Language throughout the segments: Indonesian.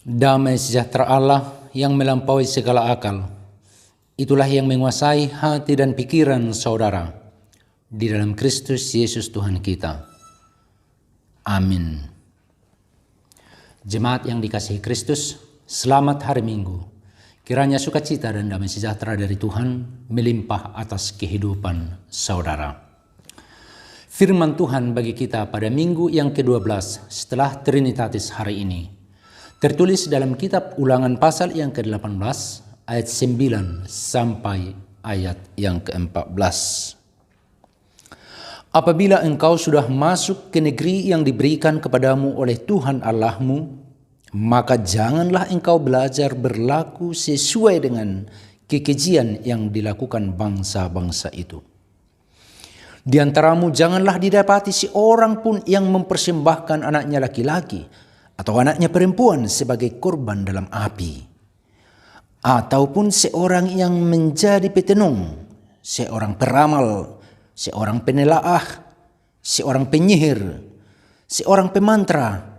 Damai sejahtera Allah yang melampaui segala akal, itulah yang menguasai hati dan pikiran saudara di dalam Kristus Yesus Tuhan kita. Amin. Jemaat yang dikasihi Kristus, selamat hari Minggu. Kiranya sukacita dan damai sejahtera dari Tuhan melimpah atas kehidupan saudara. Firman Tuhan bagi kita pada minggu yang ke-12 setelah Trinitatis hari ini tertulis dalam kitab Ulangan pasal yang ke-18 ayat 9 sampai ayat yang ke-14. Apabila engkau sudah masuk ke negeri yang diberikan kepadamu oleh Tuhan Allahmu, maka janganlah engkau belajar berlaku sesuai dengan kekejian yang dilakukan bangsa-bangsa itu. Di antaramu janganlah didapati seorang pun yang mempersembahkan anaknya laki-laki atau anaknya perempuan sebagai korban dalam api, ataupun seorang yang menjadi petenung, seorang peramal, seorang penelaah, seorang penyihir, seorang pemantra,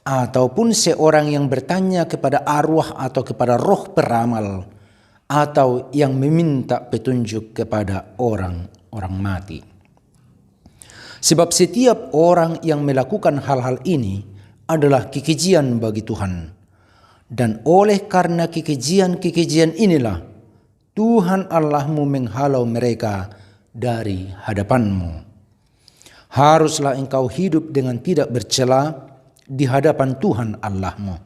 ataupun seorang yang bertanya kepada arwah atau kepada roh peramal, atau yang meminta petunjuk kepada orang mati. Sebab setiap orang yang melakukan hal-hal ini adalah kekejian bagi Tuhan. Dan oleh karena kekejian-kekejian inilah Tuhan Allahmu menghalau mereka dari hadapanmu. Haruslah engkau hidup dengan tidak bercela di hadapan Tuhan Allahmu.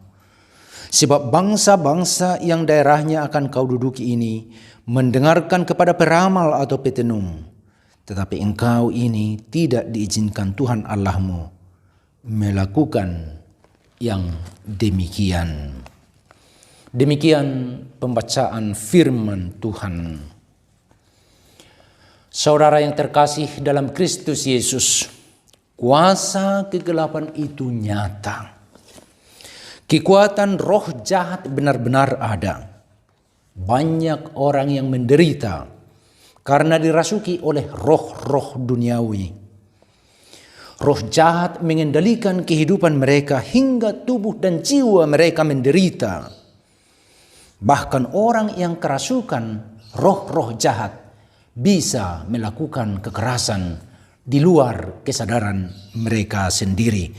Sebab bangsa-bangsa yang daerahnya akan kau duduki ini mendengarkan kepada peramal atau petenung, tetapi engkau ini tidak diizinkan Tuhan Allahmu melakukan yang demikian. Demikian pembacaan firman Tuhan. Saudara yang terkasih dalam Kristus Yesus, kuasa kegelapan itu nyata. Kekuatan roh jahat benar-benar ada. Banyak orang yang menderita karena dirasuki oleh roh-roh duniawi. Roh jahat mengendalikan kehidupan mereka hingga tubuh dan jiwa mereka menderita. Bahkan orang yang kerasukan roh-roh jahat bisa melakukan kekerasan di luar kesadaran mereka sendiri.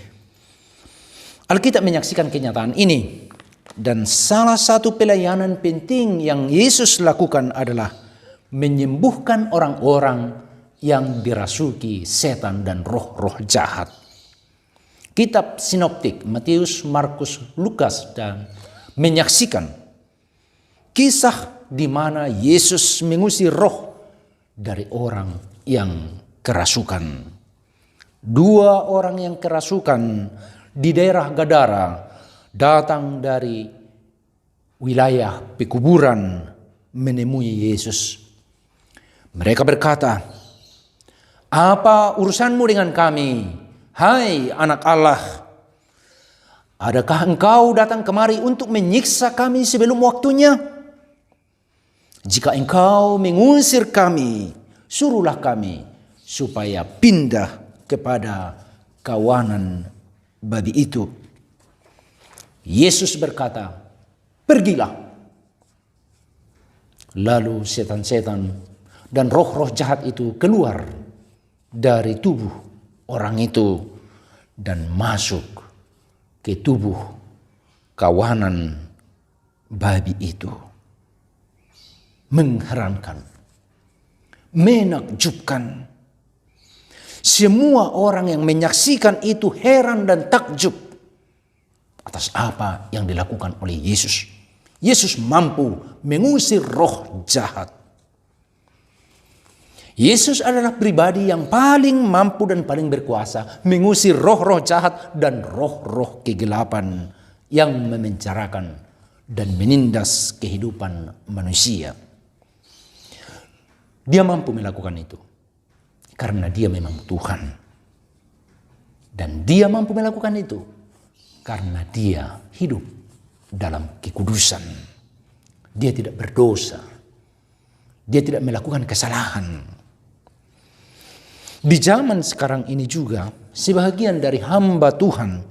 Alkitab menyaksikan kenyataan ini, dan salah satu pelayanan penting yang Yesus lakukan adalah menyembuhkan orang-orang yang dirasuki setan dan roh-roh jahat. Kitab sinoptik Matius, Markus, Lukas dan menyaksikan kisah di mana Yesus mengusir roh dari orang yang kerasukan. Dua orang yang kerasukan di daerah Gadara datang dari wilayah pekuburan menemui Yesus. Mereka berkata, "Apa urusanmu dengan kami, hai anak Allah? Adakah engkau datang kemari untuk menyiksa kami sebelum waktunya? Jika engkau mengusir kami, suruhlah kami supaya pindah kepada kawanan babi itu." Yesus berkata, "Pergilah." Lalu setan-setan dan roh-roh jahat itu keluar dari tubuh orang itu dan masuk ke tubuh kawanan babi itu. Mengherankan, menakjubkan. Semua orang yang menyaksikan itu heran dan takjub atas apa yang dilakukan oleh Yesus. Yesus mampu mengusir roh jahat. Yesus adalah pribadi yang paling mampu dan paling berkuasa mengusir roh-roh jahat dan roh-roh kegelapan yang memencarakan dan menindas kehidupan manusia. Dia mampu melakukan itu karena dia memang Tuhan. Dan dia mampu melakukan itu karena dia hidup dalam kekudusan. Dia tidak berdosa. Dia tidak melakukan kesalahan. Di zaman sekarang ini juga, sebahagian dari hamba Tuhan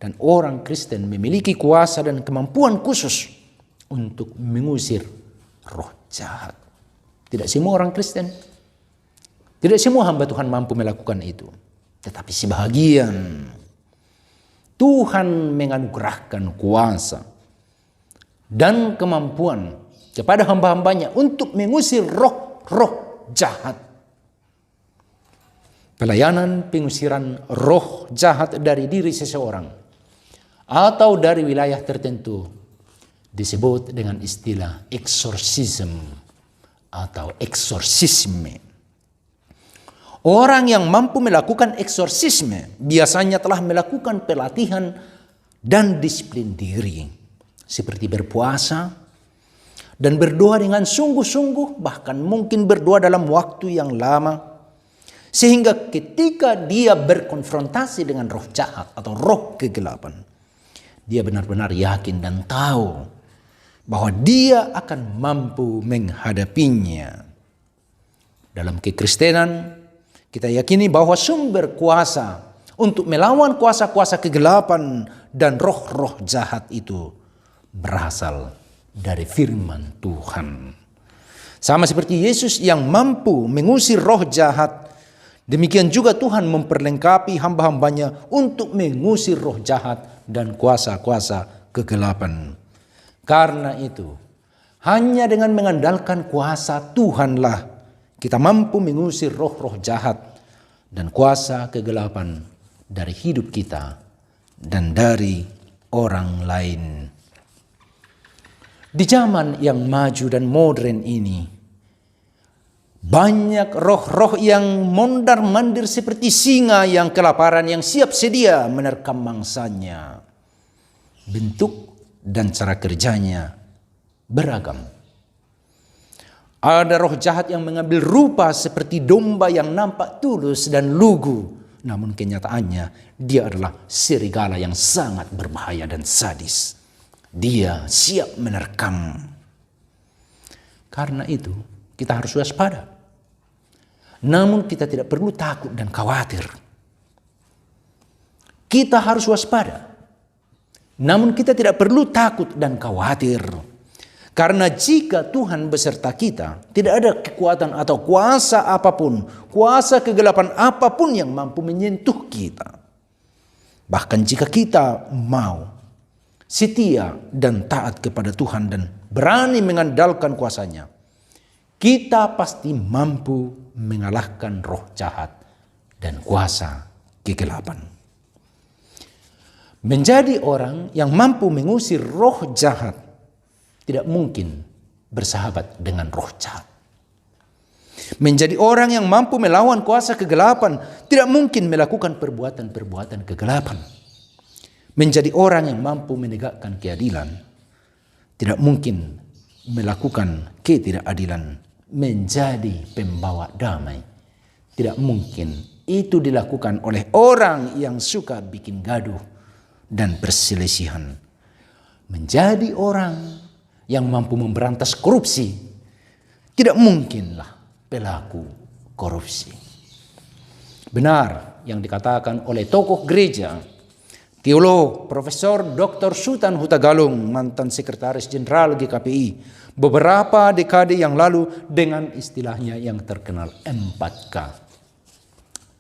Dan orang Kristen memiliki kuasa dan kemampuan khusus untuk mengusir roh jahat. Tidak semua orang Kristen, tidak semua hamba Tuhan mampu melakukan itu. Tetapi sebahagian Tuhan menganugerahkan kuasa dan kemampuan kepada hamba-hambanya untuk mengusir roh-roh jahat. Pelayanan pengusiran roh jahat dari diri seseorang atau dari wilayah tertentu disebut dengan istilah eksorsisme atau eksorsisme. Orang yang mampu melakukan eksorsisme biasanya telah melakukan pelatihan dan disiplin diri, seperti berpuasa dan berdoa dengan sungguh-sungguh, bahkan mungkin berdoa dalam waktu yang lama, sehingga ketika dia berkonfrontasi dengan roh jahat atau roh kegelapan, dia benar-benar yakin dan tahu bahwa dia akan mampu menghadapinya. Dalam kekristenan, kita yakini bahwa sumber kuasa untuk melawan kuasa-kuasa kegelapan dan roh-roh jahat itu berasal dari firman Tuhan. Sama seperti Yesus yang mampu mengusir roh jahat, demikian juga Tuhan memperlengkapi hamba-hambanya untuk mengusir roh jahat dan kuasa-kuasa kegelapan. Karena itu, hanya dengan mengandalkan kuasa Tuhanlah kita mampu mengusir roh-roh jahat dan kuasa kegelapan dari hidup kita dan dari orang lain. Di zaman yang maju dan modern ini, banyak roh-roh yang mondar-mandir seperti singa yang kelaparan yang siap sedia menerkam mangsanya. Bentuk dan cara kerjanya beragam. Ada roh jahat yang mengambil rupa seperti domba yang nampak tulus dan lugu. Namun kenyataannya dia adalah serigala yang sangat berbahaya dan sadis. Dia siap menerkam. Karena itu kita harus waspada. Namun kita tidak perlu takut dan khawatir. Kita harus waspada. Namun kita tidak perlu takut dan khawatir. Karena jika Tuhan beserta kita, tidak ada kekuatan atau kuasa apapun, kuasa kegelapan apapun yang mampu menyentuh kita. Bahkan jika kita mau setia dan taat kepada Tuhan dan berani mengandalkan kuasanya, kita pasti mampu mengalahkan roh jahat dan kuasa kegelapan. Menjadi orang yang mampu mengusir roh jahat tidak mungkin bersahabat dengan roh jahat. Menjadi orang yang mampu melawan kuasa kegelapan tidak mungkin melakukan perbuatan-perbuatan kegelapan. Menjadi orang yang mampu menegakkan keadilan tidak mungkin melakukan ketidakadilan. Menjadi pembawa damai tidak mungkin itu dilakukan oleh orang yang suka bikin gaduh dan perselisihan. Menjadi orang yang mampu memberantas korupsi tidak mungkinlah pelaku korupsi. Benar yang dikatakan oleh tokoh gereja, teolog Profesor Dr. Sultan Hutagalung, mantan sekretaris jenderal GKPI, beberapa dekade yang lalu dengan istilahnya yang terkenal 4K.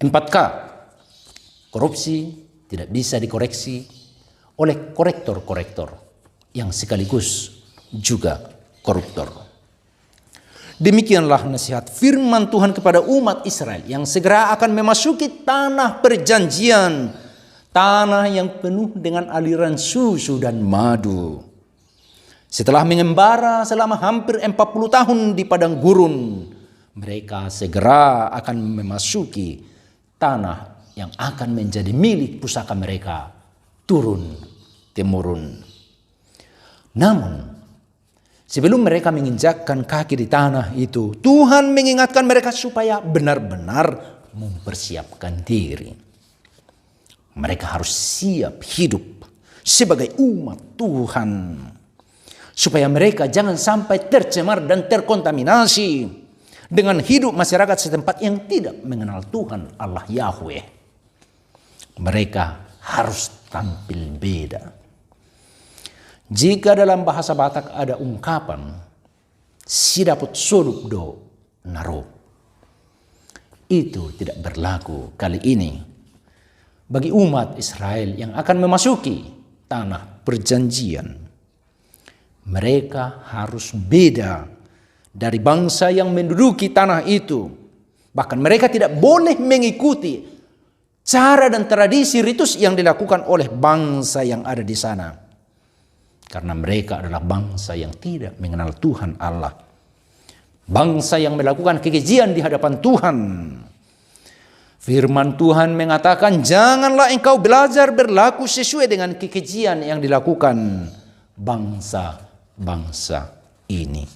4K, korupsi tidak bisa dikoreksi oleh korektor-korektor yang sekaligus juga koruptor. Demikianlah nasihat firman Tuhan kepada umat Israel yang segera akan memasuki tanah perjanjian, tanah yang penuh dengan aliran susu dan madu. Setelah mengembara selama hampir 40 tahun di padang gurun, mereka segera akan memasuki tanah yang akan menjadi milik pusaka mereka turun-temurun. Namun, sebelum mereka menginjakkan kaki di tanah itu, Tuhan mengingatkan mereka supaya benar-benar mempersiapkan diri. Mereka harus siap hidup sebagai umat Tuhan, supaya mereka jangan sampai tercemar dan terkontaminasi dengan hidup masyarakat setempat yang tidak mengenal Tuhan Allah Yahweh. Mereka harus tampil beda. Jika dalam bahasa Batak ada ungkapan si daput solup do naro, itu tidak berlaku kali ini bagi umat Israel yang akan memasuki tanah perjanjian. Mereka harus beda dari bangsa yang menduduki tanah itu. Bahkan mereka tidak boleh mengikuti cara dan tradisi ritus yang dilakukan oleh bangsa yang ada di sana. Karena mereka adalah bangsa yang tidak mengenal Tuhan Allah. Bangsa yang melakukan kekejian di hadapan Tuhan. Firman Tuhan mengatakan, janganlah engkau belajar berlaku sesuai dengan kekejian yang dilakukan bangsa-bangsa ini.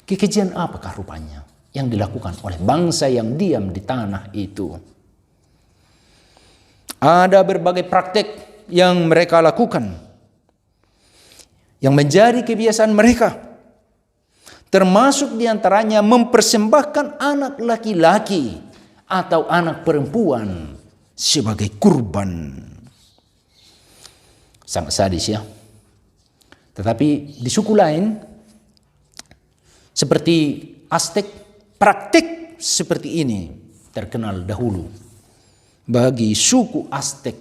Kekejian apakah rupanya yang dilakukan oleh bangsa yang diam di tanah itu? Ada berbagai praktek yang mereka lakukan, yang menjadi kebiasaan mereka. Termasuk diantaranya mempersembahkan anak laki-laki atau anak perempuan sebagai kurban. Sangat sadis ya. Tetapi di suku lain seperti Aztek, praktik seperti ini terkenal dahulu bagi suku Aztek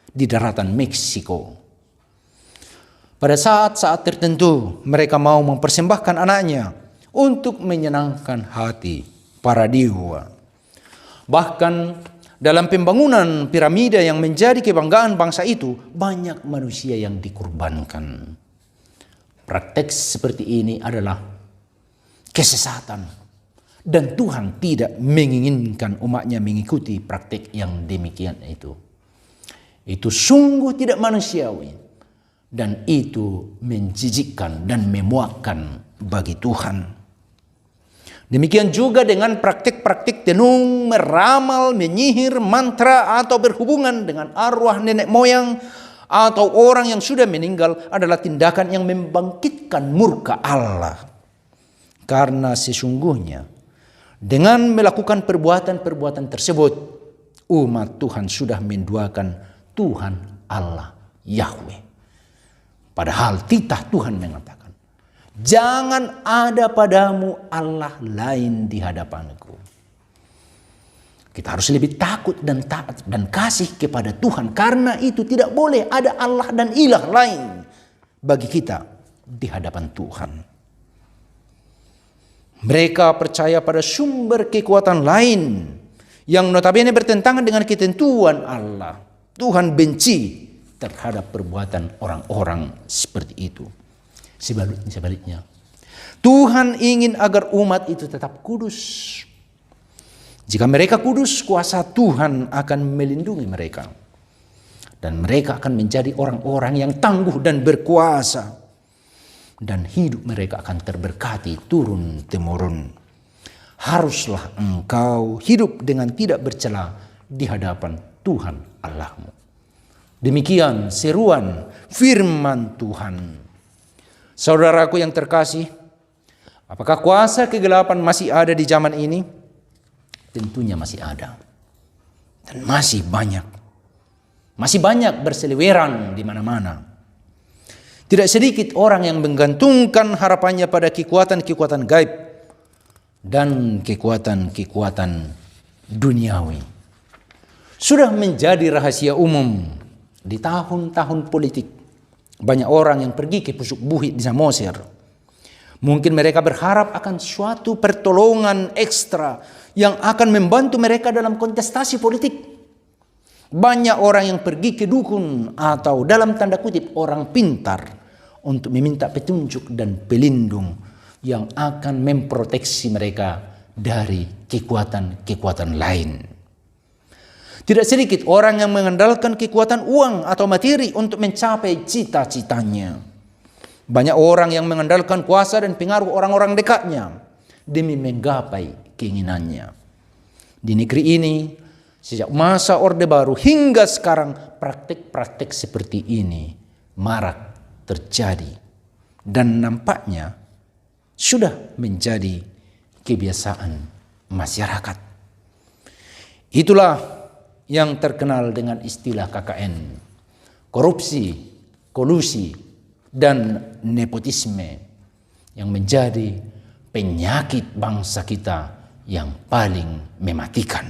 di daratan Meksiko. Pada saat-saat tertentu mereka mau mempersembahkan anaknya untuk menyenangkan hati para dewa. Bahkan dalam pembangunan piramida yang menjadi kebanggaan bangsa itu, banyak manusia yang dikorbankan. Praktek seperti ini adalah kesesatan. Dan Tuhan tidak menginginkan umatnya mengikuti praktek yang demikian itu. Itu sungguh tidak manusiawi. Dan itu menjijikkan dan memuakkan bagi Tuhan. Demikian juga dengan praktik-praktik tenung, meramal, menyihir, mantra, atau berhubungan dengan arwah nenek moyang atau orang yang sudah meninggal adalah tindakan yang membangkitkan murka Allah. Karena sesungguhnya dengan melakukan perbuatan-perbuatan tersebut, umat Tuhan sudah menduakan Tuhan Allah Yahweh. Padahal titah Tuhan mengatakan, jangan ada padamu Allah lain di hadapanku. Kita harus lebih takut dan taat dan kasih kepada Tuhan. Karena itu tidak boleh ada Allah dan ilah lain bagi kita di hadapan Tuhan. Mereka percaya pada sumber kekuatan lain yang notabene bertentangan dengan ketentuan Allah. Tuhan benci terhadap perbuatan orang-orang seperti itu. Sebaliknya, Tuhan ingin agar umat itu tetap kudus. Jika mereka kudus, kuasa Tuhan akan melindungi mereka. Dan mereka akan menjadi orang-orang yang tangguh dan berkuasa. Dan hidup mereka akan terberkati turun-temurun. Haruslah engkau hidup dengan tidak bercela di hadapan Tuhan Allahmu. Demikian seruan firman Tuhan. Saudaraku yang terkasih, apakah kuasa kegelapan masih ada di zaman ini? Tentunya masih ada. Dan masih banyak. Masih banyak berseliweran di mana-mana. Tidak sedikit orang yang menggantungkan harapannya pada kekuatan-kekuatan gaib dan kekuatan-kekuatan duniawi. Sudah menjadi rahasia umum di tahun-tahun politik. Banyak orang yang pergi ke pusuk buhit di Samosir. Mungkin mereka berharap akan suatu pertolongan ekstra yang akan membantu mereka dalam kontestasi politik. Banyak orang yang pergi ke dukun atau dalam tanda kutip orang pintar untuk meminta petunjuk dan pelindung yang akan memproteksi mereka dari kekuatan-kekuatan lain. Tidak sedikit orang yang mengandalkan kekuatan uang atau materi untuk mencapai cita-citanya. Banyak orang yang mengandalkan kuasa dan pengaruh orang-orang dekatnya demi menggapai keinginannya. Di negeri ini, sejak masa Orde Baru hingga sekarang, praktik-praktik seperti ini marak terjadi. Dan nampaknya sudah menjadi kebiasaan masyarakat. Itulah yang terkenal dengan istilah KKN, korupsi, kolusi, dan nepotisme yang menjadi penyakit bangsa kita yang paling mematikan.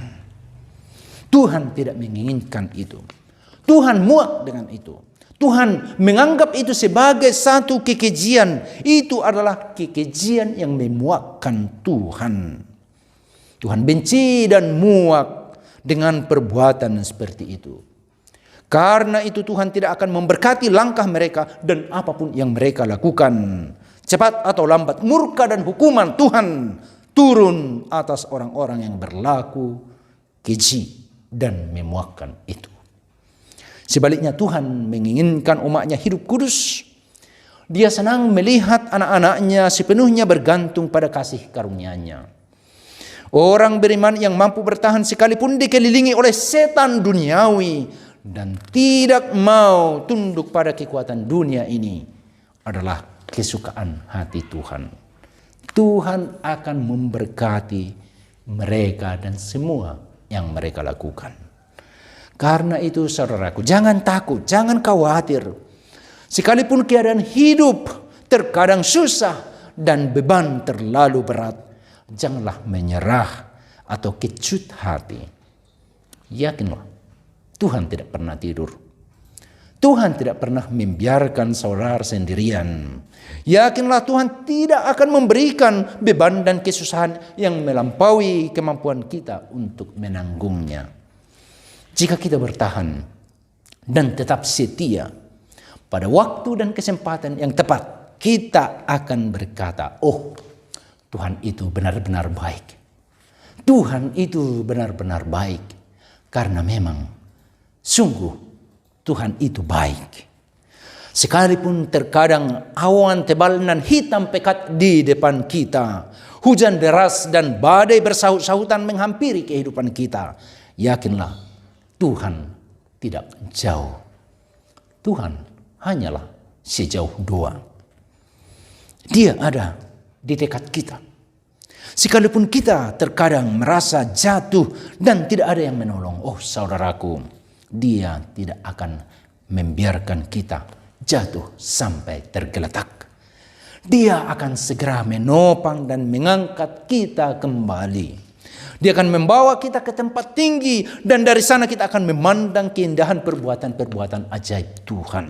Tuhan tidak menginginkan itu. Tuhan muak dengan itu. Tuhan menganggap itu sebagai satu kekejian. Itu adalah kekejian yang memuakkan Tuhan. Tuhan benci dan muak dengan perbuatan seperti itu. Karena itu Tuhan tidak akan memberkati langkah mereka dan apapun yang mereka lakukan. Cepat atau lambat murka dan hukuman Tuhan turun atas orang-orang yang berlaku keji dan memuakkan itu. Sebaliknya Tuhan menginginkan umatnya hidup kudus. Dia senang melihat anak-anaknya sepenuhnya bergantung pada kasih karunia-Nya. Orang beriman yang mampu bertahan sekalipun dikelilingi oleh setan duniawi dan tidak mau tunduk pada kekuatan dunia ini adalah kesukaan hati Tuhan. Tuhan akan memberkati mereka dan semua yang mereka lakukan. Karena itu saudaraku, jangan takut, jangan khawatir. Sekalipun keadaan hidup terkadang susah dan beban terlalu berat, janganlah menyerah atau kecut hati. Yakinlah, Tuhan tidak pernah tidur. Tuhan tidak pernah membiarkan saudara sendirian. Yakinlah Tuhan tidak akan memberikan beban dan kesusahan yang melampaui kemampuan kita untuk menanggungnya. Jika kita bertahan dan tetap setia pada waktu dan kesempatan yang tepat, kita akan berkata, oh, Tuhan itu benar-benar baik. Tuhan itu benar-benar baik. Karena memang sungguh Tuhan itu baik. Sekalipun terkadang awan tebal dan hitam pekat di depan kita, hujan deras dan badai bersahut-sahutan menghampiri kehidupan kita, yakinlah Tuhan tidak jauh. Tuhan hanyalah sejauh doa. Dia ada di dekat kita. Sekalipun kita terkadang merasa jatuh dan tidak ada yang menolong, oh saudaraku, Dia tidak akan membiarkan kita jatuh sampai tergeletak. Dia akan segera menopang dan mengangkat kita kembali. Dia akan membawa kita ke tempat tinggi dan dari sana kita akan memandang keindahan perbuatan-perbuatan ajaib Tuhan.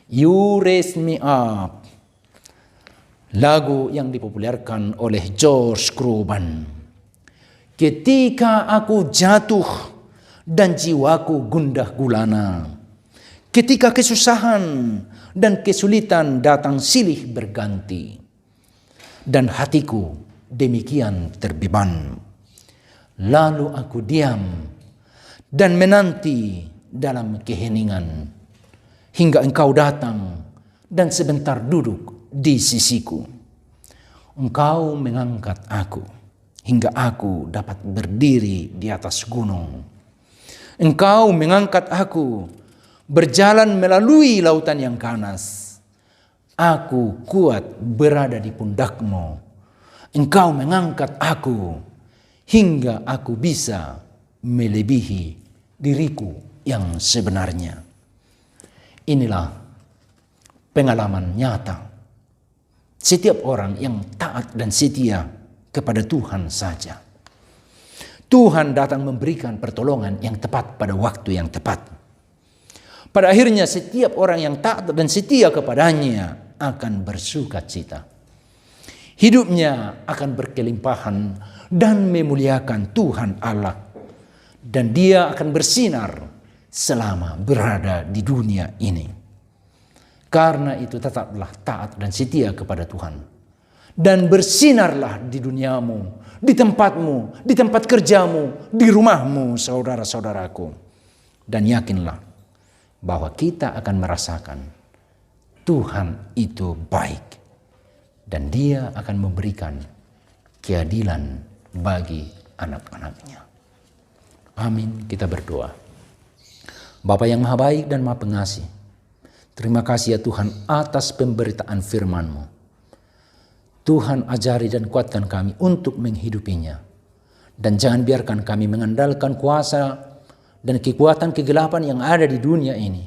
You raise me up. Lagu yang dipopulerkan oleh George Crubman. Ketika aku jatuh dan jiwaku gundah gulana, ketika kesusahan dan kesulitan datang silih berganti, dan hatiku demikian terbeban, lalu aku diam dan menanti dalam keheningan hingga engkau datang dan sebentar duduk di sisiku. Engkau mengangkat aku hingga aku dapat berdiri di atas gunung. Engkau mengangkat aku berjalan melalui lautan yang ganas. Aku kuat berada di pundakmu. Engkau mengangkat aku hingga aku bisa melebihi diriku yang sebenarnya. Inilah pengalaman nyata setiap orang yang taat dan setia kepada Tuhan saja. Tuhan datang memberikan pertolongan yang tepat pada waktu yang tepat. Pada akhirnya setiap orang yang taat dan setia kepadanya akan bersuka cita. Hidupnya akan berkelimpahan dan memuliakan Tuhan Allah. Dan dia akan bersinar selama berada di dunia ini. Karena itu tetaplah taat dan setia kepada Tuhan. Dan bersinarlah di duniamu, di tempatmu, di tempat kerjamu, di rumahmu, saudara-saudaraku. Dan yakinlah bahwa kita akan merasakan Tuhan itu baik. Dan Dia akan memberikan keadilan bagi anak-anaknya. Amin, kita berdoa. Bapa yang maha baik dan maha pengasih, terima kasih ya Tuhan atas pemberitaan firman-Mu. Tuhan ajari dan kuatkan kami untuk menghidupinya. Dan jangan biarkan kami mengandalkan kuasa dan kekuatan kegelapan yang ada di dunia ini.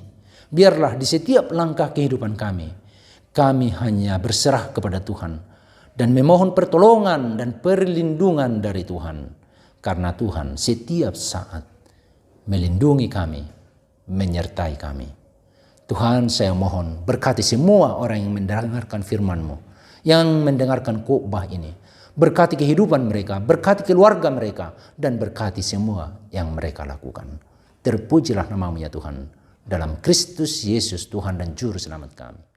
Biarlah di setiap langkah kehidupan kami hanya berserah kepada Tuhan dan memohon pertolongan dan perlindungan dari Tuhan. Karena Tuhan setiap saat melindungi kami, menyertai kami. Tuhan, saya mohon berkati semua orang yang mendengarkan firman-Mu, yang mendengarkan khotbah ini. Berkati kehidupan mereka, berkati keluarga mereka, dan berkati semua yang mereka lakukan. Terpujilah nama-Mu ya Tuhan, dalam Kristus Yesus Tuhan dan Juru Selamat kami.